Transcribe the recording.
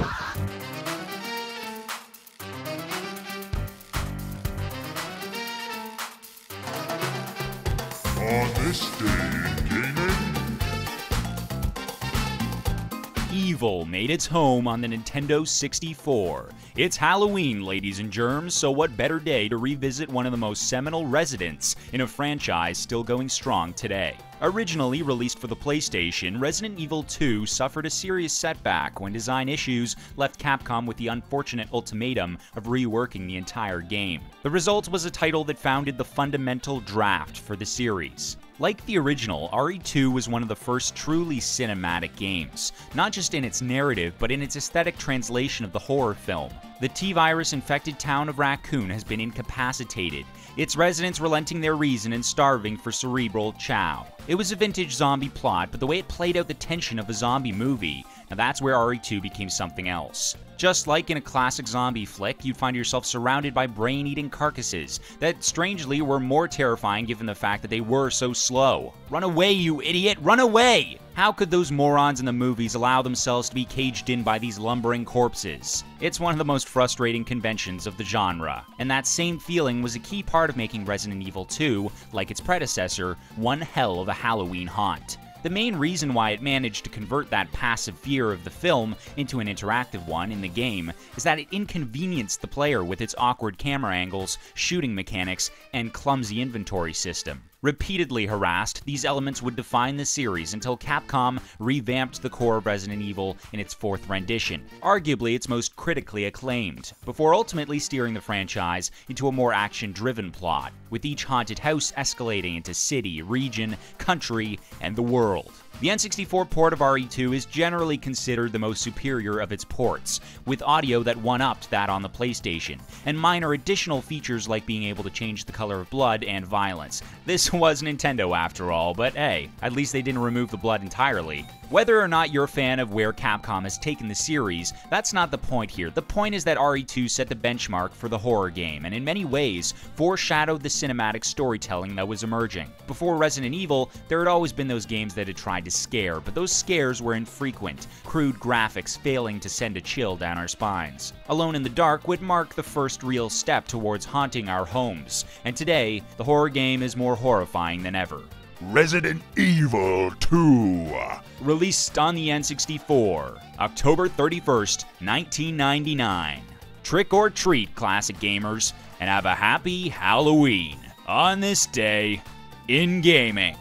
On this day in gaming, Evil made its home on the Nintendo 64. It's Halloween, ladies and germs, so what better day to revisit one of the most seminal residents in a franchise still going strong today. Originally released for the PlayStation, Resident Evil 2 suffered a serious setback when design issues left Capcom with the unfortunate ultimatum of reworking the entire game. The result was a title that founded the fundamental draft for the series. Like the original, RE2 was one of the first truly cinematic games, not just in its narrative, but in its aesthetic translation of the horror film. The T-virus-infected town of Raccoon has been incapacitated, its residents relenting their reason and starving for cerebral chow. It was a vintage zombie plot, but the way it played out the tension of a zombie movie, now that's where RE2 became something else. Just like in a classic zombie flick, you'd find yourself surrounded by brain-eating carcasses that strangely were more terrifying given the fact that they were so slow. Run away, you idiot! Run away! How could those morons in the movies allow themselves to be caged in by these lumbering corpses? It's one of the most frustrating conventions of the genre, and that same feeling was a key part of making Resident Evil 2, like its predecessor, one hell of a Halloween haunt. The main reason why it managed to convert that passive fear of the film into an interactive one in the game is that it inconvenienced the player with its awkward camera angles, shooting mechanics, and clumsy inventory system. Repeatedly harassed, these elements would define the series until Capcom revamped the core of Resident Evil in its fourth rendition, arguably its most critically acclaimed, before ultimately steering the franchise into a more action-driven plot, with each haunted house escalating into city, region, country, and the world. The N64 port of RE2 is generally considered the most superior of its ports, with audio that one-upped that on the PlayStation, and minor additional features like being able to change the color of blood and violence. This was Nintendo after all, but hey, at least they didn't remove the blood entirely. Whether or not you're a fan of where Capcom has taken the series, that's not the point here. The point is that RE2 set the benchmark for the horror game, and in many ways, foreshadowed the cinematic storytelling that was emerging. Before Resident Evil, there had always been those games that had tried to scare, but those scares were infrequent, crude graphics failing to send a chill down our spines. Alone in the Dark would mark the first real step towards haunting our homes, and today, the horror game is more horrifying than ever. Resident Evil 2. Released on the N64, October 31st, 1999. Trick or treat, classic gamers, and have a happy Halloween on this day in gaming.